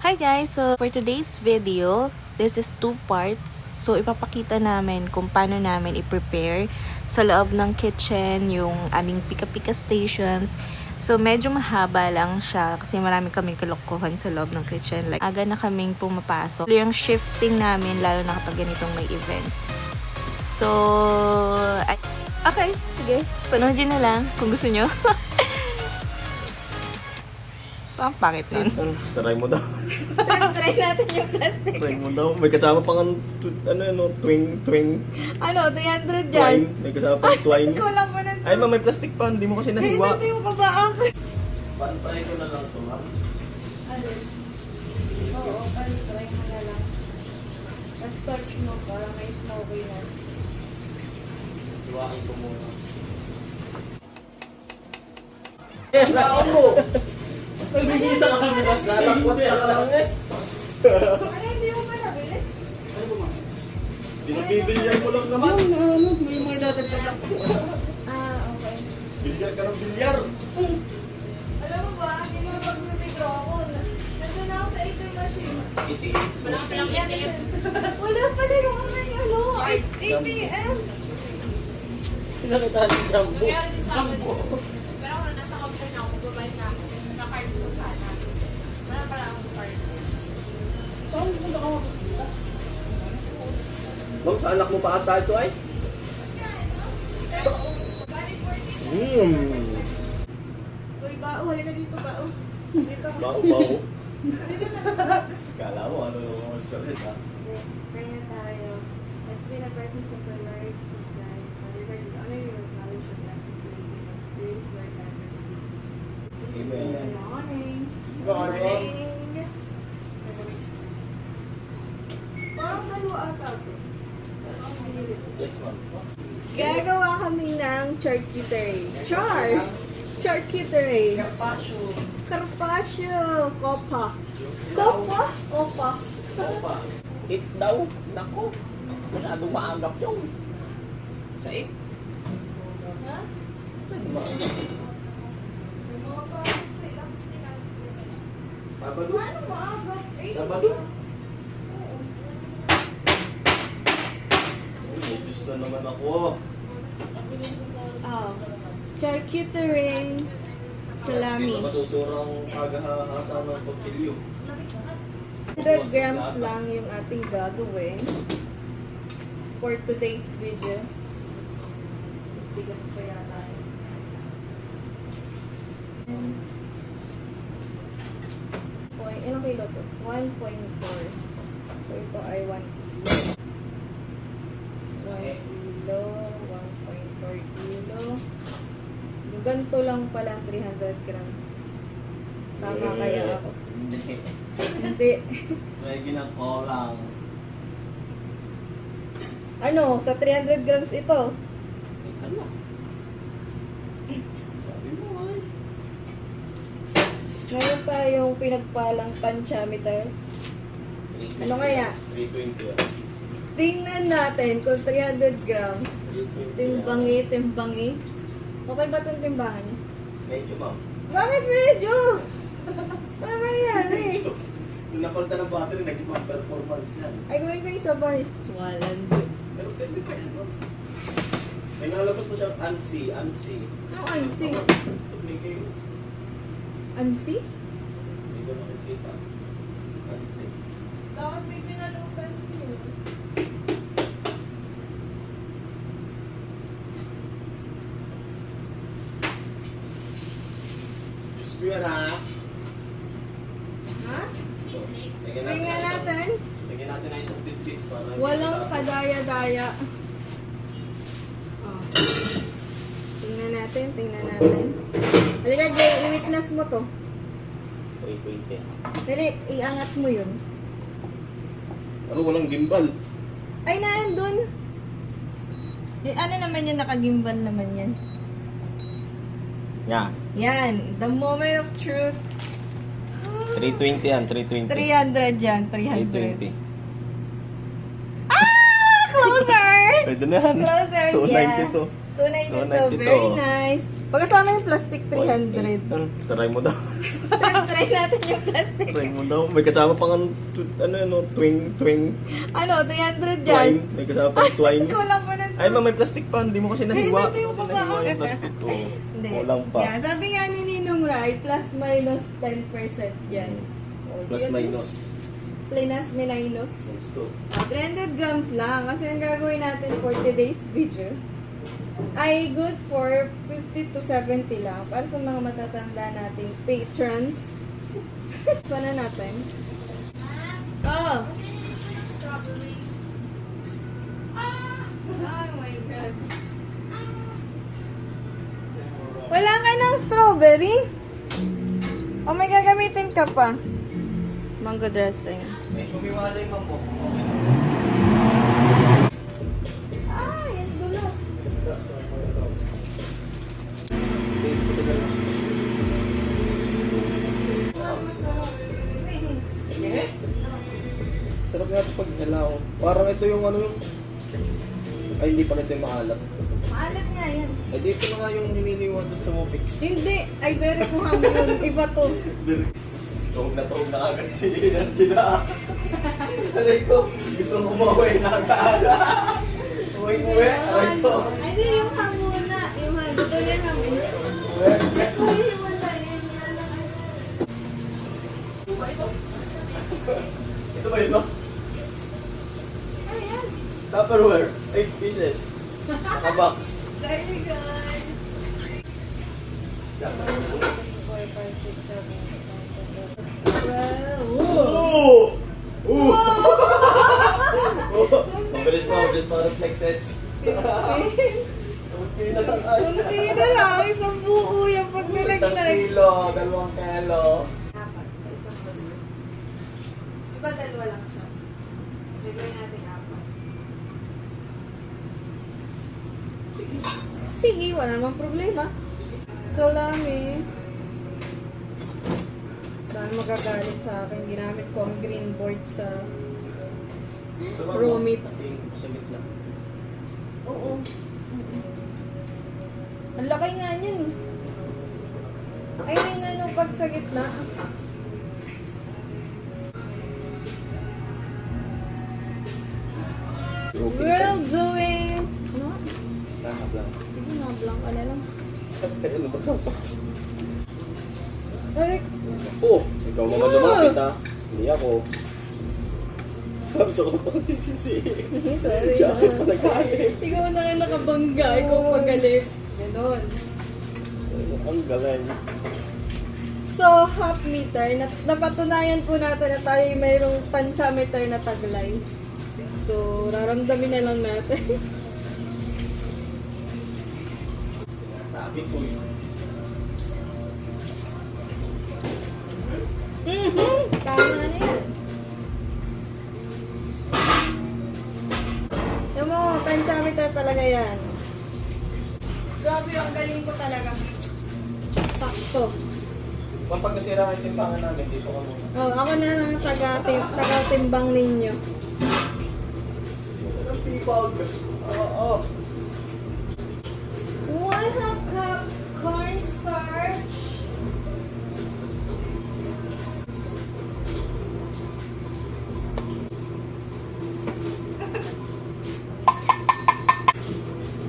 Hi guys! So for today's video, this is 2 parts. So ipapakita namin kung paano namin i-prepare sa loob ng kitchen yung aming pika-pika stations. So medyo mahaba lang siya kasi marami kaming kalokohan sa loob ng kitchen. Like aga na kaming pumapasok. Yung shifting namin lalo na kapag ganitong may event. So, okay, sige. Panoodin na lang kung gusto nyo. Ang pangit nun. Try mo daw. Try natin yung plastic. Try mo daw. May kasama pang twing. Ano, 300 dyan? Twine. May kasama pang twine. Kulang mo na. Ay, may plastic pa. Hindi mo kasi Ay, nahiwa. dito yung kabaak. Try ko na lang ito, ma'am. Alin? Oo, try mo na lang. Tapos torch mo para may smokiness. Iwain ko muna. Laon mo! Nagbibigay sa camera. Lalakwat ka lang eh. Ano, hindi mo pa nabili? Binabibilyan mo lang naman. May mga dapat pa lang. Okay. Bilyar ka ng bilyar. Alam mo ba, hindi mo mag-withdraw ako. Nandun ako sa ATM machine. Wala pala yung aming ATM. Pinakita ni Jumbo. Nangyari din sa akin. Pero kung nasa computer na ako, magbabayad na ako. Naka-card ko sana. Wala pala akong card. Saan mo na ako? Ma'am, sa anak mo pa ata ito ay? Uy, bao, halika dito, bao. Dito. Bao. Kala mo, ano yung mga spirit, ha? Yes, pray na tayo. Let's be the presence of the Lord Jesus Christ. Father God, we honor you with knowledge of blessings that you give us. Grace, Lord God, Amen. Good morning. Good morning. Parang dalawa ata ito. Yes, ma'am. Gagawa kami ng charcuterie. Charcuterie. Carpaccio. Copa. Eat daw. Nako. Masyadong maagap yung. Sa eat. Ha? Sabado. Ano maaga? Sabado. May Diyos na naman ako. Charcuterie. Salami. Hindi ko masusurang kagahasa ng tortilyo. 100 grams lang yung ating gagawin for today's video. Bigas pa yata. Ilang kilo to? 1.4. So ito ay 1 kilo. 1 kilo, 1.4 kilo. Yung ganito lang pala 300 grams. Tama kaya ako? Hindi. Hindi. Swagi ng kolang. Ano? Sa 300 grams ito? Ano? Sabi mo ay. Ngayon tayong pinagpalang panchameter. Ano kaya? 320 yan. Tingnan natin kung 300 grams. 320 yan. Timbangin. Okay ba itong timbangan niya? Medyo, ma'am. Bakit medyo? Ano ba yan eh? Nung napalta ng battery, nag-ibang performance yan. Ay, gawin ko yung sabay. Walan doon. Pero pwede pa yan, ma'am. May nalabas pa siyang ANSI. Ano ANSI? May kayo. Ansi? Hindi ko makikita. ANSI. Dapat may pinalupan mo. Diyos ko yan, ha? Ha? Lagyan Tingnan natin. Lagyan natin na isang tidbits para... Walang kadaya-daya. Oh. Tingnan natin. Halika, Jay, i-witness mo to. 320. Dali, iangat mo yun. Ano, walang gimbal? Ay, nandun. Ano naman yan, nakagimbal naman yan. Yan. Yan, the moment of truth. 320 yan, 320. 300 yan, 300. 320. Closer! Pwede na yan. Closer, 292. yeah. 292, very 292. nice. Pagkasama yung plastic 300. Try mo daw. Try natin yung plastic. Try mo daw. May kasama pang twing. Ano, 300 dyan? Twine. May kasama pang twine. Kulang pa ng Ay, may plastic pa. Hindi mo kasi nahiwa. Hindi, ito yung Kasi baba. nahiwa yung plastic ko. Hindi. Kulang pa. Yeah, sabi nga ni Ninong Rai, plus minus 10% yan. Oh, Plus yun. minus. Plus minus. Let's go. 300 grams lang. Kasi ang gagawin natin for today's video ay good for 50 to 70 lang. Para sa mga matatanda nating patrons. Sana natin. Oh! Strawberry. Oh my God. Wala ka ng strawberry? O may gagamitin ka pa? Mango dressing. May kumiwalay man po. Ah, yes, dulas. Sarap nga ito pag halaw. Parang ito yung ano yung... Ay, hindi pala ito yung maalat. Maalat nga yan. Ay, dito na nga yung hininiwan doon sa Mopix. Hindi. Ay, very kuhang yun. Iba to. Tuhog na agad si Angela. Aray ko, gusto mo umuwi na agad. Uwi, aray ko. Ay, di yung hamuna. Yung hamuna. Ito yung hamuna. Uwi. Ito yung wala yan. Ito ba yun? Ayan. Tupperware, 8 pieces. Nakabox. Very good. Wow. Oo! Mabilis na reflexes. Kunti na lang ay. Kunti na lang. Isang buo yung pag Isang nilaglag. kilo, 2 kilo. Apat sa isang bundle. Diba dalawa lang siya? Bigay natin apat. Sige, wala namang problema. Salami. Dahil magagalit sa akin, ginamit ko ang green board sa... Raw meat. Sa gitna. Oo. Ang laki nga niyan. Ay, may nga nung pag sa gitna. Well doing. Ano? Nakablang. Sige, nablang ka na lang. Ano ba ito? Eric, Oh, ikaw naman lumapit ha. Hindi ako. Gusto ko pa sisi. sorry Siya ako na. pa nagalit. Ikaw na nga nakabangga, ikaw pagalit. Ganon. Ang galing. So, half meter, napatunayan po natin na tayo mayroong pentameter na taglay. So, raramdamin na lang natin. Sabi ko yun. Tama na yan. Yung mo, pentameter talaga yan. Grabe, ang galing ko talaga. Sakto. Kapag nasira ang timbangan namin, dito ka muna. Oh, ako na lang taga-timbang ninyo. Ang tipag. Oo. 1/2 cup cornstarch.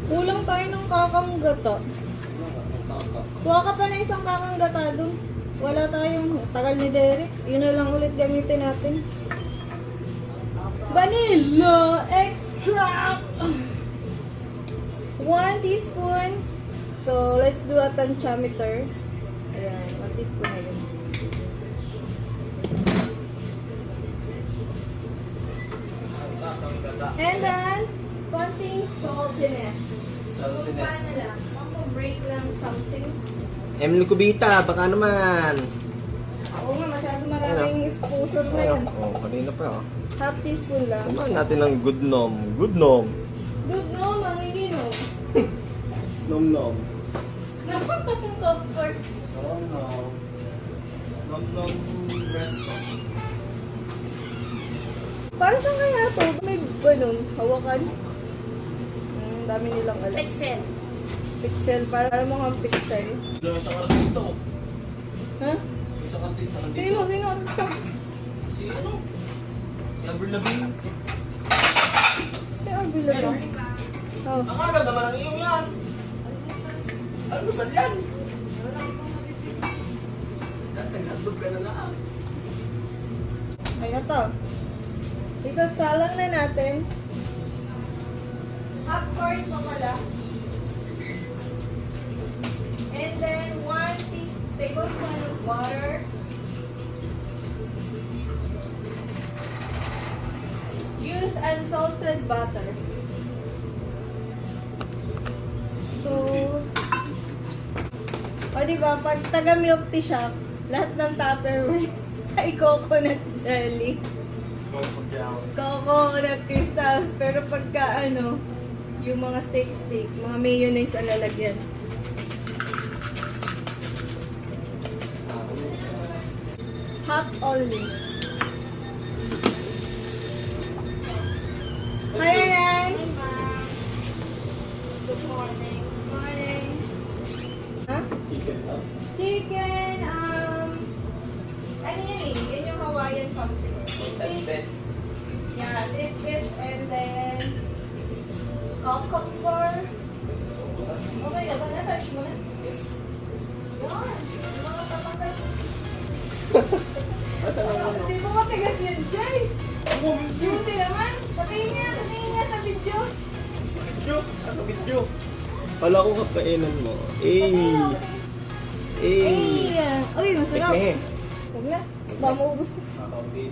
Kulang tayo ng kakang gata. Kuha ka pa na isang kakang gata dun. Wala tayong tagal ni Derek. Yun na lang ulit gamitin natin. Vanilla extract! 1 teaspoon. So, let's do a tensiometer. Ayan, 1 teaspoon na yun. And then, konting saltiness. Saltiness. Paano lang? Break lang something. Emily Cubita, baka naman. Oo nga, masyado maraming exposure na yan. Oh, kanina pa. Oh. Half teaspoon lang. Kumain natin ng good nom. Good nom. Dude, no, manginginom. Nom nom. Comfort. Nom nom. Nom nom breast. Para saan kaya to? May ganun, hawakan. Dami nilang alam. Excel. Pixel, para mo kang pixel. Yung isang artista ko. Ha? Yung isang artista nandito. Sino? Sino? Ano ka? Si ano? Si Avril Lavigne. Si Arbila ba? Oh. Ang agad naman ang iyong yan. Ano saan yan? Dati nandun ka na lang. Ay na to. Isasalang na natin. Half quart pa pala. And then 1 tablespoon of water. Use unsalted butter. So, o diba, pag taga milk tea shop, lahat ng Tupperwares ay coconut jelly. Coconut crystals. Pero pagka ano, yung mga steak, mga mayonnaise ang lalagyan. Hot olive. Hi, Ayan! Good morning. Morning. Ha? Chicken ha? Chicken, ano yun eh? Yan yung Hawaiian something. Beds. Yeah, tidbits and then cucumber. Oh my God, na-touch mo na? Yan, yung mga tatanggal. Asa na ano? Di ba matigas yun, Jay? Beauty naman. Patingin niya sa video. Video? Asa video? Kala ko kapainan mo. Uy, masarap. Tekne. Huwag na, baka maubos ko. Kakaunti.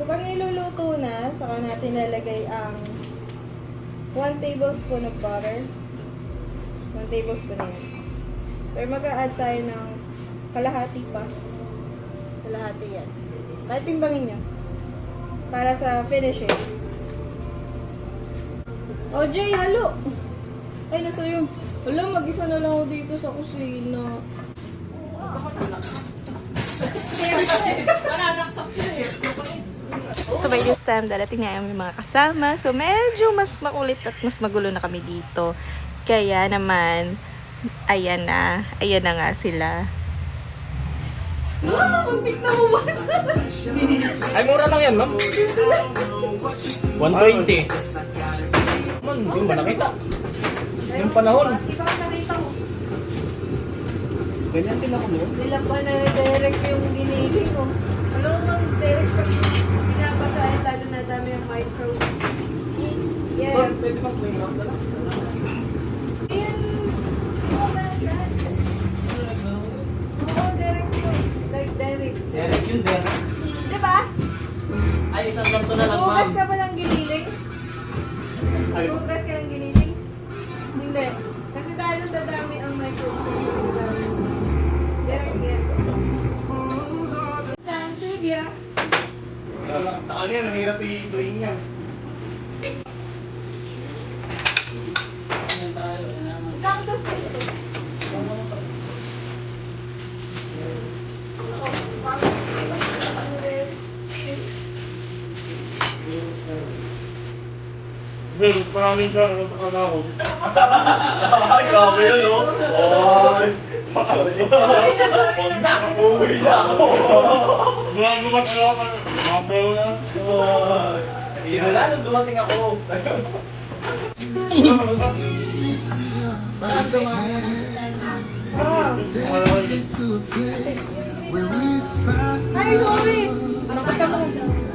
Kapag niluluto na, saka natin lalagay ang 1 tablespoon of butter. 1 tablespoon na yan. Pero mag-a-add tayo ng kalahati pa. Kalahati yan. Kahit timbangin nyo. Para sa finishing. O, Jay, halo! Ay, nasa yun. Wala, mag-isa na lang ako dito sa kusina. So by this time, darating na yung mga kasama. So medyo mas makulit at mas magulo na kami dito. Kaya naman, ayan na nga sila. Ay, mura lang yan, ma'am. 120. Man, hindi mo nakita. Yung panahon. Iba ang nakita mo. Ganyan din ako noon. Nila pa na direct yung giniling ko. Alam mo bang direct pag binabasahin, lalo na dami yung microbes. Yeah. Pwede ba may rock na lang? Yan. Oo, direct yun. Like direct. Derek yun, Derek. Diba? Ay, isang ganito na lang, Bukas ma'am. ka ba ng giniling? Ay, Bukas ka ng giniling? Hindi. Kasi dahil sa dami ang microbes. Direct yan. Trivia. sa kanina, nahirap i-tuwing yan. Cactus ka ito. Pero maraming siya sa kanahon. Ay, grabe yun, no? Ay, uuwi na ako. Grabe ba tayo ka? Masayo na. Sinula nung dumating ako. Ay, sorry! Nakita mo.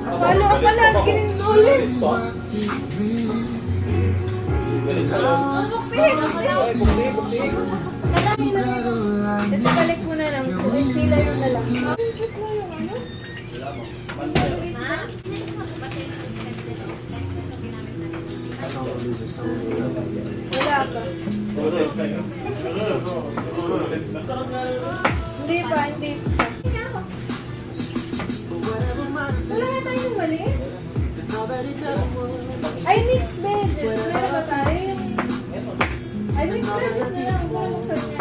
Palo ka pala, ginulit. Buksi! Ay, buksi, buksi. Nalangin na rin. Kasi balik mo na lang. Sila yung nalang. Wala pa. Hindi pa, hindi pa. Wala na tayong mali. Ay, mixed veggies. Meron ba tayo? Ay, mixed veggies na lang. Wala sa kanya.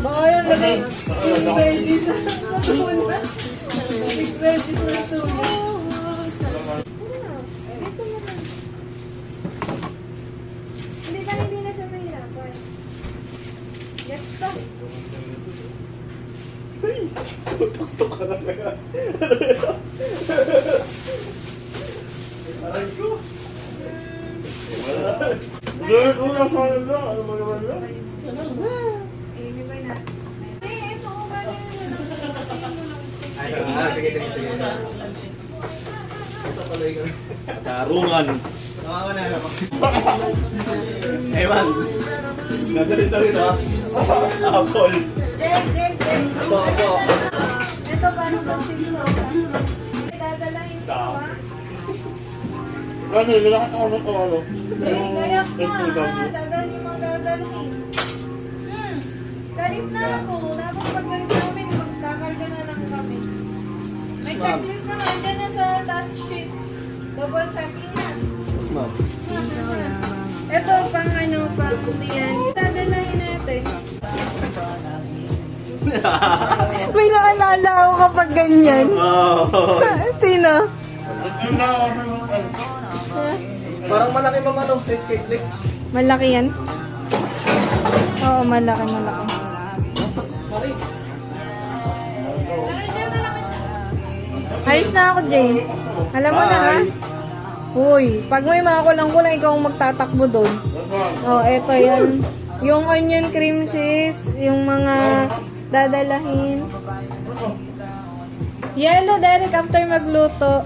Baka yung lagay yung veggies na pupunta. Mixed Ready for two. Hindi na siya mahirapan. Get stuck. Tuktok ka na kaya. Aray ko. Ganit mo na sa akin lang. Ano ba naman lang? Higay na. Ito ko ba Sige. Ito tuloy ka. Tarungan. Nakakana na. Ewan. Nagalit sa rin ha. Apple. Jake. Ito. Ito paano ba siguro? Dadalahin ko ha? Kasi nilakot ako sa kawalo. Gayak mo ha? Dadalhin. Galis na ako. Tapos pag-galis namin, magkakarga na lang kami. May checklist na nandiyan na sa task sheet. Double checking na. Yes, ma'am. Ito pang yan. Dadalahin natin. May naalala ako kapag ganyan. Oh. Sino? Ang ako sa mga. Parang malaki mga ano, sa skate legs. Malaki yan? Oo, malaki. Ayos na ako, Jane. Alam mo na, ha? Uy, pag may mga kulang-kulang, ikaw ang magtatakbo doon. Oh, eto yan. Yung onion cream cheese, yung mga dadalahin. Yellow, Derek, after magluto.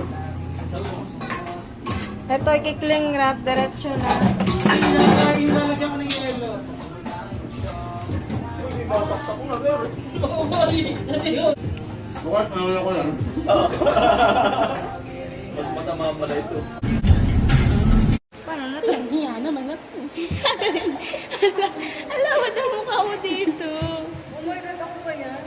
Eto, ikikling wrap, diretso na. Bukas, ano ko lang. Mas masama pala ito. Alam mo na mukha mo dito. Oh my God, ako ba yan?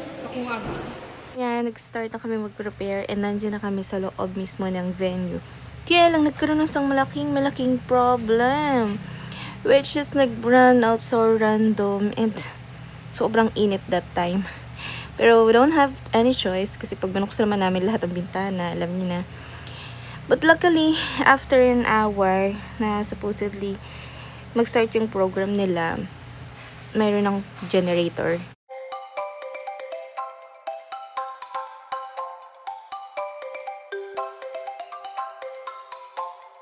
Yan, nag-start na kami mag-prepare and nandiyan na kami sa loob mismo ng venue. Kaya lang nagkaroon ng isang malaking problem. Which is nag-run out so random and sobrang init that time. Pero we don't have any choice kasi pag binuksan naman namin lahat ng bintana, alam niyo na. But luckily, after an hour na supposedly mag-start yung program nila, mayroon ng generator.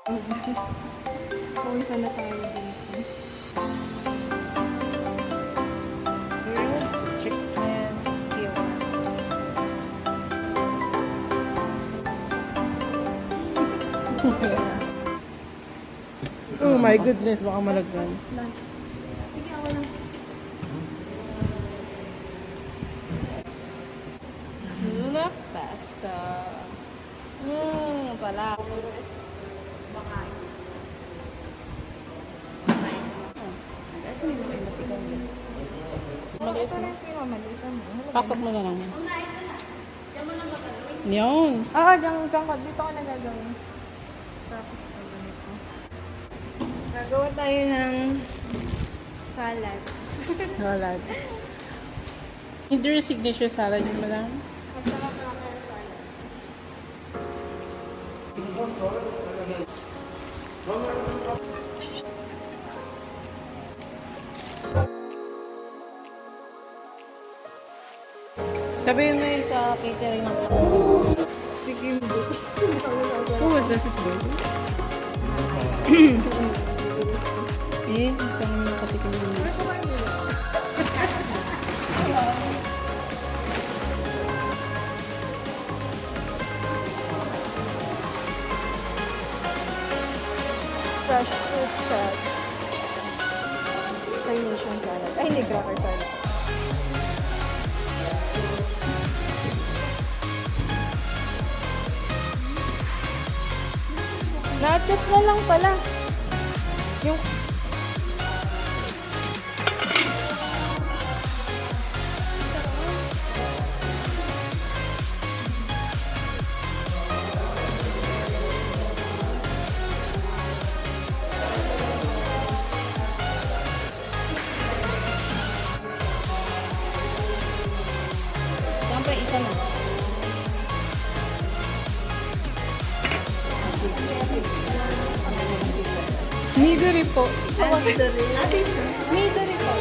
Kung na tayo dito. Grilled chicken skewer. Oh my goodness, baka malagyan. Sige, ako lang. Tuna pasta. Pala. Maliit Ito mo. rin pinamalitan mo. Pasok mo na lang. Yun. Diyan ko. Dito ko na gagawin. Tapos, ganito. Gagawa tayo ng salad. Salad. Hindi rin signature salad yun, madam. At saka proper salad. Sabihin mo yun sa catering ng Sige, hindi. Oh, what does it do? Ito naman nakatikin mo. Fresh fruit salad. Carnation salad. Ay, hindi, cracker salad. Nachos na lang pala. Yung... Siyempre, isa na. Midori po. Midori. Midori po.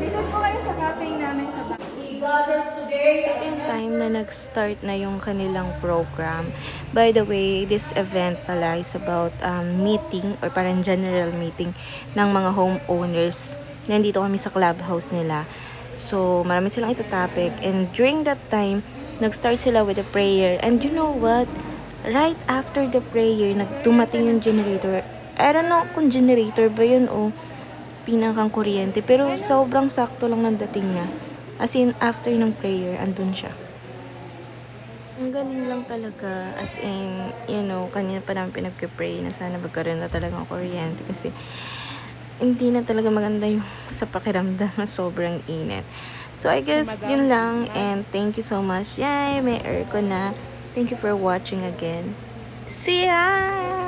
Visit po kayo sa cafe namin sa bahay. So, yung time na nag-start na yung kanilang program. By the way, this event pala is about meeting or parang general meeting ng mga homeowners. Nandito kami sa clubhouse nila. So, marami silang ito-topic. And during that time, nag-start sila with a prayer. And you know what? Right after the prayer, nagtumating yung generator. I don't know kung generator ba yun o pinakang kuryente. Pero sobrang sakto lang ng dating niya. As in, after ng prayer, andun siya. Ang galing lang talaga. As in, you know, kanina pa namin pinag-pray na sana magkaroon na talaga ng kuryente. Kasi, hindi na talaga maganda yung sa pakiramdam na sobrang init. So, I guess, yun lang. And thank you so much. Yay! May aircon na. Thank you for watching again. See ya!